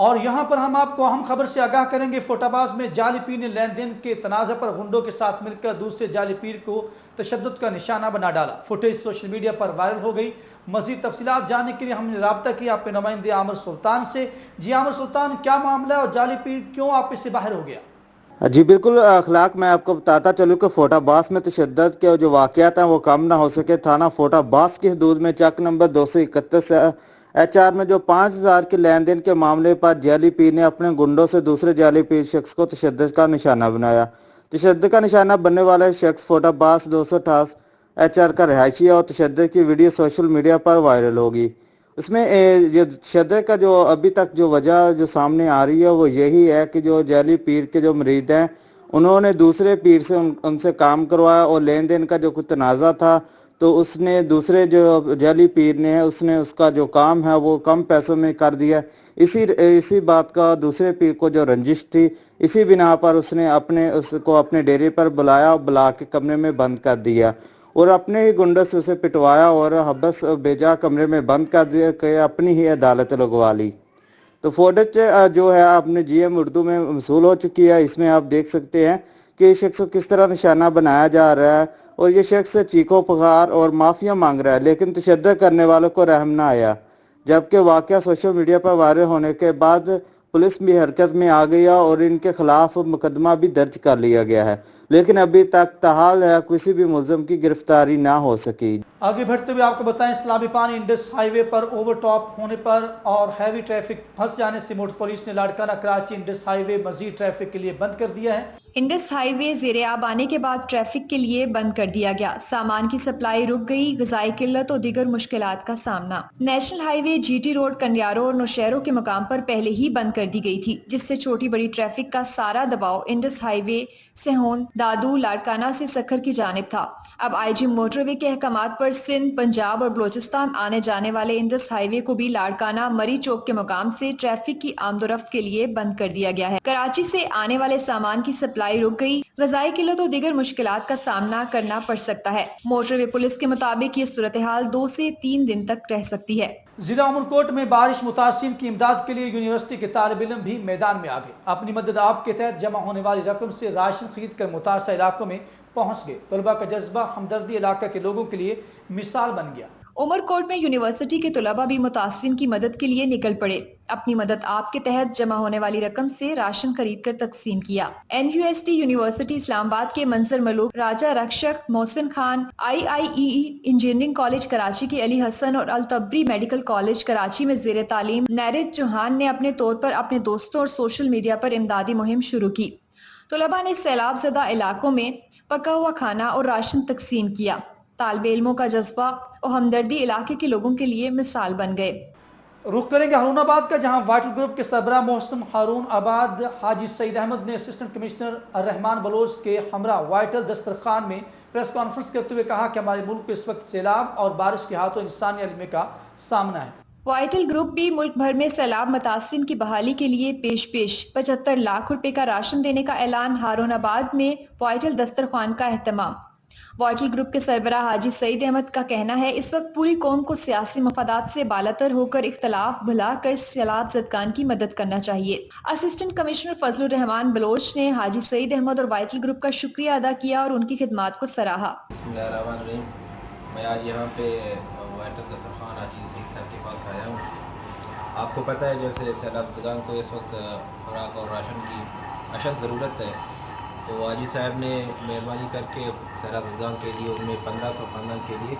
اور یہاں پر ہم آپ کو اہم خبر سے آگاہ کریں گے۔ فوٹ آباد میں جعلی پیر نے لین دین کے تنازع پر غنڈوں کے ساتھ مل کر دوسرے جعلی پیر کو تشدد کا نشانہ بنا ڈالا۔ فوٹیج سوشل میڈیا پر وائرل ہو گئی۔ مزید تفصیلات جاننے کے لیے ہم نے رابطہ کیا اپنے نمائندے عامر سلطان سے۔ جی عامر سلطان، کیا معاملہ ہے اور جعلی پیر کیوں آپ سے باہر ہو گیا؟ جی بالکل اخلاق، میں آپ کو بتاتا چلوں کہ فوٹ آباد میں تشدد کے جو واقعات ہیں وہ کم نہ ہو سکے۔ تھانہ فوٹ آباد کی حدود میں چک نمبر 231 HR میں جو 5000 کے لین دین کے معاملے پر جعلی پیر نے اپنے گنڈوں سے دوسرے جعلی پیر شخص کو تشدد کا نشانہ بنایا۔ تشدد کا نشانہ بننے والا شخص فوٹ آباد 228 HR کا رہائشی ہے اور تشدد کی ویڈیو سوشل میڈیا پر وائرل ہوگی۔ اس میں یہ تشدد کا جو ابھی تک جو وجہ جو سامنے آ رہی ہے وہ یہی ہے کہ جو جعلی پیر کے جو مرید ہیں انہوں نے دوسرے پیر سے ان سے کام کروایا اور لین دین کا جو کچھ تنازع تھا تو اس نے دوسرے جو جعلی پیر نے ہے اس نے اس کا جو کام ہے وہ کم پیسوں میں کر دیا۔ اسی بات کا دوسرے پیر کو جو رنجش تھی، اسی بنا پر اس نے اس کو اپنے ڈیرے پر بلایا اور بلا کے کمرے میں بند کر دیا اور اپنے ہی گنڈوں سے اسے پٹوایا اور حبس بھیجا، کمرے میں بند کر دیا کہ اپنی ہی عدالت لگوا لی۔ تو فوٹیج جو ہے اپنے GM اردو میں موصول ہو چکی ہے۔ اس میں آپ دیکھ سکتے ہیں کہ اس شخص کو کس طرح نشانہ بنایا جا رہا ہے اور یہ شخص چیخو پکار اور معافیا مانگ رہا ہے، لیکن تشدد کرنے والوں کو رحم نہ آیا۔ جبکہ واقعہ سوشل میڈیا پر وائرل ہونے کے بعد پولیس بھی حرکت میں آ گئی اور ان کے خلاف مقدمہ بھی درج کر لیا گیا ہے، لیکن ابھی تک تاحال کسی بھی ملزم کی گرفتاری نہ ہو سکی۔ آگے بڑھتے ہوئے آپ کو بتائیں، اسلامی پانی انڈس ہائی وے پر اوور ٹاپ ہونے پر اور ہیوی ٹریفک پھنس جانے سے موٹر پولیس نے لاڑکانہ کراچی انڈس ہائی وے مزید ٹریفک کے لیے بند کر دیا ہے۔ انڈس ہائی وے زیر آب آنے کے بعد ٹریفک کے لیے بند کر دیا گیا۔ سامان کی سپلائی رک گئی، غذائی قلت اور دیگر مشکلات کا سامنا۔ نیشنل ہائی وے GT روڈ کنیارو اور نوشہروں کے مقام پر پہلے ہی بند کر دی گئی تھی، جس سے چھوٹی بڑی ٹریفک کا سارا دباؤ انڈس ہائی وے سہون، دادو، لاڑکانہ سے سکھر کی جانب تھا۔ اب IG موٹر وے کے احکامات پر سندھ، پنجاب اور بلوچستان آنے جانے والے انڈس ہائی وے کو بھی لاڑکانہ مری چوک کے مقام سے ٹریفک کی آمد و رفت کے لیے بند کر دیا گیا ہے۔ کراچی سے آنے والے سامان کی سپلائی رک گئی، غذائی قلت اور دیگر مشکلات کا سامنا کرنا پڑ سکتا ہے۔ موٹر وے پولیس کے مطابق یہ صورتحال 2 سے 3 دن تک رہ سکتی ہے۔ ضلع عمرکوٹ میں بارش متاثرین کی امداد کے لیے یونیورسٹی کے طالب علم بھی میدان میں آ گئے۔ اپنی مدد آپ کے تحت جمع ہونے والی رقم سے راشن خرید کر متاثرہ علاقوں میں پہنچ گئے۔ طلباء کا جذبہ ہمدردی علاقہ کے لوگوں کے لیے مثال بن گیا۔ عمرکوٹ میں یونیورسٹی کے طلباء بھی متاثرین کی مدد کے لیے نکل پڑے۔ اپنی مدد آپ کے تحت جمع ہونے والی رقم سے راشن خرید کر تقسیم کیا۔ NUST یونیورسٹی اسلام آباد کے Manzar Malook, Raja Rakshak Mohsin Khan, IIEE engineering college Karachi کے علی حسن اور الطبری میڈیکل کالج کراچی میں زیر تعلیم نیرج چوہان نے اپنے طور پر اپنے دوستوں اور سوشل میڈیا پر امدادی مہم شروع کی۔ طلباء نے سیلاب زدہ علاقوں میں پکا ہوا کھانا اور راشن تقسیم کیا۔ طالب علموں کا جذبہ اور ہمدردی علاقے کے لوگوں کے لیے مثال بن گئے۔ رخ کریں گے ہارون آباد کا، جہاں وائٹل گروپ کے سربراہ محسن ہارون آباد حاجی سعید احمد نے اسسٹنٹ کمشنر الرحمان بلوچ کے ہمراہ وائٹل دسترخوان میں پریس کانفرنس کرتے ہوئے کہا کہ ہمارے ملک کو اس وقت سیلاب اور بارش کے ہاتھوں انسانی علمے کا سامنا ہے۔ وائٹل گروپ بھی ملک بھر میں سیلاب متاثرین کی بحالی کے لیے پیش 75 لاکھ روپے کا راشن دینے کا اعلان۔ ہارون آباد میں وائٹل دسترخوان کا اہتمام۔ وائٹل گروپ کے سربراہ حاجی سعید احمد کا کہنا ہے اس وقت پوری قوم کو سیاسی مفادات سے بالاتر ہو کر اختلاف بھلا کر سیلاب زدگان کی مدد کرنا چاہیے۔ اسسٹنٹ کمشنر فضل الرحمان بلوچ نے حاجی سعید احمد اور وائٹل گروپ کا شکریہ ادا کیا اور ان کی خدمات کو سراہا۔ بسم اللہ الرحمن الرحیم، میں آج یہاں پہ وائٹل دسترخوان حاجی سعید صاحب کے پاس آیا ہوں۔ آپ کو پتہ ہے جیسے سیلاب زدگان کو اس وقت خوراک اور راشن کی اشد ضرورت ہے، تو حاجی صاحب نے مہربانی کر کے سیلاب زدگان کے لیے ان میں 1500 خاندان کے لیے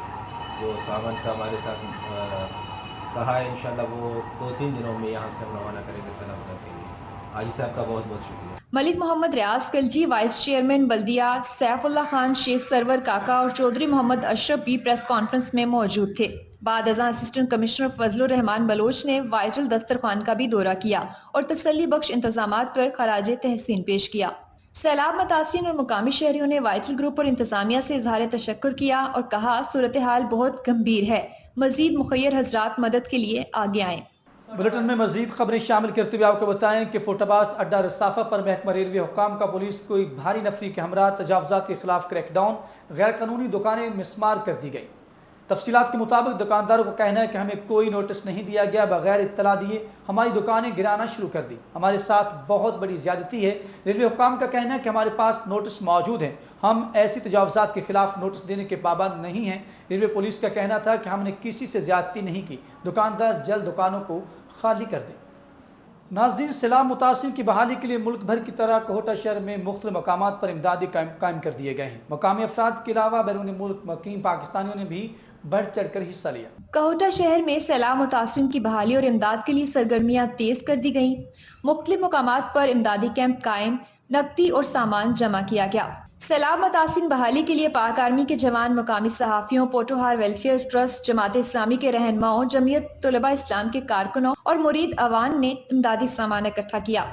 جو سامان کا ہمارے ساتھ کہا ہے، انشاءاللہ وہ 2-3 دنوں میں یہاں سے ہم روانہ کریں گے سیلاب زدگان کے لیے۔ حاجی صاحب کا بہت بہت شکریہ۔ ملک محمد ریاض کلجی، وائس چیئرمین بلدیہ سیف اللہ خان، شیخ سرور کاکا اور چودھری محمد اشرف بھی پریس کانفرنس میں موجود تھے۔ بعد ازاں اسسٹنٹ کمشنر فضل الرحمان بلوچ نے وائٹل دسترخوان کا بھی دورہ کیا اور تسلی بخش انتظامات پر خراج تحسین پیش کیا۔ سیلاب متاثرین اور مقامی شہریوں نے وائٹل گروپ اور انتظامیہ سے اظہار تشکر کیا اور کہا صورتحال بہت گمبھیر ہے، مزید مخیر حضرات مدد کے لیے آگے آئیں۔ بلٹن میں مزید خبریں شامل کرتے ہوئے آپ کو بتائیں کہ فوٹ آباد اڈہ رصافہ پر محکمہ ریلوے حکام کا پولیس کو ایک بھاری نفری کے ہمراہ تجاوزات کے خلاف کریک ڈاؤن، غیر قانونی دکانیں مسمار کر دی گئی۔ تفصیلات کے مطابق دکانداروں کا کہنا ہے کہ ہمیں کوئی نوٹس نہیں دیا گیا، بغیر اطلاع دیے ہماری دکانیں گرانا شروع کر دی، ہمارے ساتھ بہت بڑی زیادتی ہے۔ ریلوے حکام کا کہنا ہے کہ ہمارے پاس نوٹس موجود ہیں، ہم ایسی تجاوزات کے خلاف نوٹس دینے کے پابند نہیں ہیں۔ ریلوے پولیس کا کہنا تھا کہ ہم نے کسی سے زیادتی نہیں کی، دکاندار جلد دکانوں کو خالی کر دیں۔ ناظرین، سیلاب متاثرین کی بحالی کے لیے ملک بھر کی طرح کوہٹا شہر میں مختلف مقامات پر امدادی قائم کر دیے گئے ہیں۔ مقامی افراد کے علاوہ بیرون ملک مقیم پاکستانیوں نے بھی بڑھ چڑھ کر حصہ لیا۔ کوہٹا شہر میں سیلاب متاثرین کی بحالی اور امداد کے لیے سرگرمیاں تیز کر دی گئیں۔ مختلف مقامات پر امدادی کیمپ قائم، نقدی اور سامان جمع کیا گیا۔ سیلاب متاثرین بحالی کے لیے پاک آرمی کے جوان، مقامی صحافیوں، پوٹوہار ویلفیئر ٹرسٹ، جماعت اسلامی کے رہنماؤں، جمعیت طلباء اسلام کے کارکنوں اور مرید عوام نے امدادی سامان اکٹھا کیا۔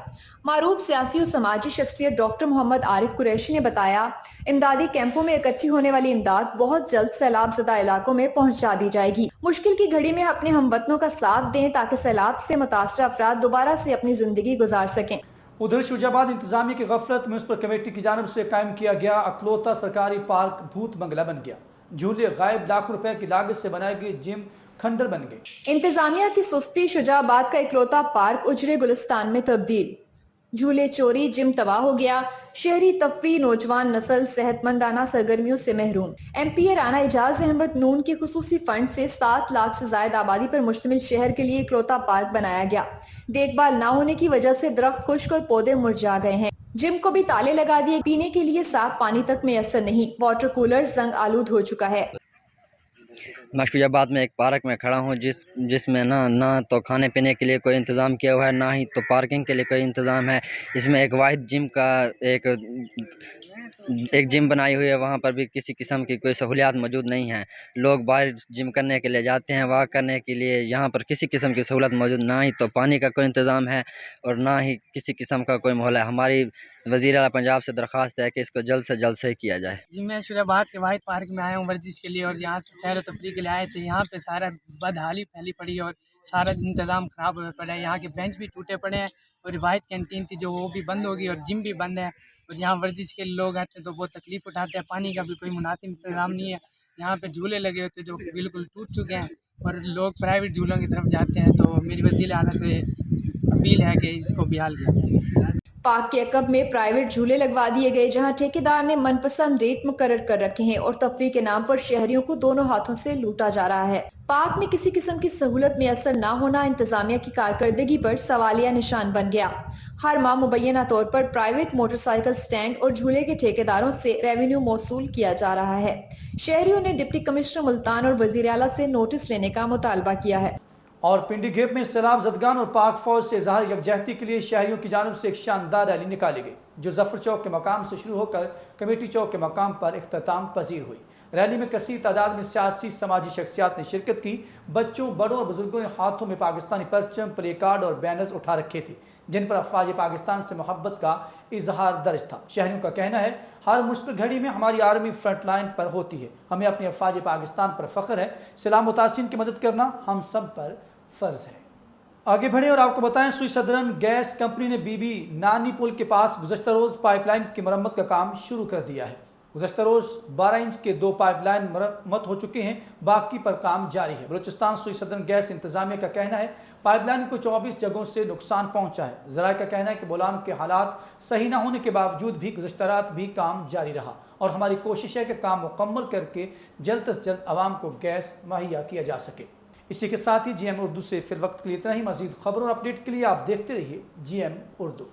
معروف سیاسی اور سماجی شخصیت ڈاکٹر محمد عارف قریشی نے بتایا، امدادی کیمپوں میں اکٹھی ہونے والی امداد بہت جلد سیلاب زدہ علاقوں میں پہنچا دی جائے گی۔ مشکل کی گھڑی میں اپنے ہم وطنوں کا ساتھ دیں تاکہ سیلاب سے متاثرہ افراد دوبارہ سے اپنی زندگی گزار سکیں۔ ادھر شوجہ آباد انتظامیہ کی غفلت میونسپل کمیٹی کی جانب سے قائم کیا گیا اکلوتا سرکاری پارک بھوت بنگلہ بن گیا۔ جھولے غائب، لاکھوں روپے کی لاگت سے بنائے گئے جم کھنڈر بن گئے۔ انتظامیہ کی سستی، شجاع آباد کا اکلوتا پارک اجرے گلستان میں تبدیل، جھولے چوری، جم تباہ ہو گیا، شہری تفریح نوجوان نسل صحت مندانہ سرگرمیوں سے محروم۔ ایم پی رانا اعجاز احمد نون کے خصوصی فنڈ سے 7 لاکھ سے زائد آبادی پر مشتمل شہر کے لیے اکلوتا پارک بنایا گیا۔ دیکھ بھال نہ ہونے کی وجہ سے درخت خشک اور پودے مرجھا گئے ہیں۔ جم کو بھی تالے لگا دیے، پینے کے لیے صاف پانی تک میسر نہیں، واٹر کولر زنگ آلود ہو چکا ہے۔ میں شوجہ آباد میں ایک پارک میں کھڑا ہوں جس میں نہ تو کھانے پینے کے لیے کوئی انتظام کیا ہوا ہے، نہ ہی تو پارکنگ کے لیے کوئی انتظام ہے۔ اس میں ایک واحد جم کا ایک جم بنائی ہوئی ہے، وہاں پر بھی کسی قسم کی کوئی سہولیات موجود نہیں ہیں۔ لوگ باہر جم کرنے کے لیے جاتے ہیں، واک کرنے کے لیے، یہاں پر کسی قسم کی سہولت موجود، نہ ہی تو پانی کا کوئی انتظام ہے اور نہ ہی کسی قسم کا کوئی ماحول ہے۔ ہماری وزیر اعلیٰ پنجاب سے درخواست ہے کہ اس کو جلد سے جلد صحیح کیا جائے۔ جی، میں شوجہ آباد کے واحد پارک میں آیا ہوں ورزش کے لیے، اور یہاں سیر و تفریح کے لیے آئے تھے۔ یہاں پہ سارا بدحالی پھیلی پڑی ہے اور سارا انتظام خراب ہوئے پڑا ہے۔ یہاں کے بینچ بھی ٹوٹے پڑے ہیں اور واحد کینٹین تھی جو وہ بھی بند ہوگی اور جم بھی بند ہے، اور یہاں ورزش کے لوگ آتے ہیں تو بہت تکلیف اٹھاتے ہیں۔ پانی کا بھی کوئی مناسب انتظام نہیں ہے۔ یہاں پہ جھولے لگے ہوتے جو بالکل ٹوٹ چکے ہیں اور لوگ پرائیویٹ جھولوں کی طرف جاتے ہیں، تو میری وزیر اعلیٰ سے اپیل ہے کہ اس کو بحال کیا جائے۔ پارک کے عقب میں پرائیویٹ جھولے لگوا دیے گئے جہاں ٹھیکیدار نے من پسند ریٹ مقرر کر رکھے ہیں اور تفریح کے نام پر شہریوں کو دونوں ہاتھوں سے لوٹا جا رہا ہے۔ پارک میں کسی قسم کی سہولت میسر نہ ہونا انتظامیہ کی کارکردگی پر سوالیہ نشان بن گیا۔ ہر ماہ مبینہ طور پر پرائیویٹ موٹر سائیکل سٹینڈ اور جھولے کے ٹھیکیداروں سے ریونیو موصول کیا جا رہا ہے۔ شہریوں نے ڈپٹی کمشنر ملتان اور وزیر اعلیٰ سے نوٹس لینے کا مطالبہ کیا ہے۔ اور پنڈی گھیپ میں سیلاب زدگان اور پاک فوج سے اظہار یکجہتی کے لیے شہریوں کی جانب سے ایک شاندار ریلی نکالی گئی جو ظفر چوک کے مقام سے شروع ہو کر کمیٹی چوک کے مقام پر اختتام پذیر ہوئی۔ ریلی میں کثیر تعداد میں سیاسی سماجی شخصیات نے شرکت کی۔ بچوں، بڑوں اور بزرگوں نے ہاتھوں میں پاکستانی پرچم، پلے کارڈ اور بینرز اٹھا رکھے تھے جن پر افواج پاکستان سے محبت کا اظہار درج تھا۔ شہریوں کا کہنا ہے، ہر مشکل گھڑی میں ہماری آرمی فرنٹ لائن پر ہوتی ہے، ہمیں اپنی افواج پاکستان پر فخر ہے، سیلاب متاثرین کی مدد کرنا ہم سب پر فرض ہے۔ آگے بڑھیں اور آپ کو بتائیں، سوئی سدرن گیس کمپنی نے بی بی نانی پل کے پاس گزشتہ روز پائپ لائن کی مرمت کا کام شروع کر دیا ہے۔ گزشتہ روز 12 انچ کے 2 پائپ لائن مرمت ہو چکے ہیں، باقی پر کام جاری ہے۔ بلوچستان سوئی سدرن گیس انتظامیہ کا کہنا ہے پائپ لائن کو 24 جگہوں سے نقصان پہنچا ہے۔ ذرائع کا کہنا ہے کہ بولان کے حالات صحیح نہ ہونے کے باوجود بھی گزشتہ رات بھی کام جاری رہا اور ہماری کوشش ہے کہ کام مکمل کر کے جلد از جلد عوام کو گیس مہیا کیا جا سکے۔ اسی کے ساتھ ہی جی ایم اردو سے فی الوقت کے لیے اتنا ہی۔ مزید خبروں اور اپڈیٹ کے لیے آپ دیکھتے رہیے جی ایم اردو۔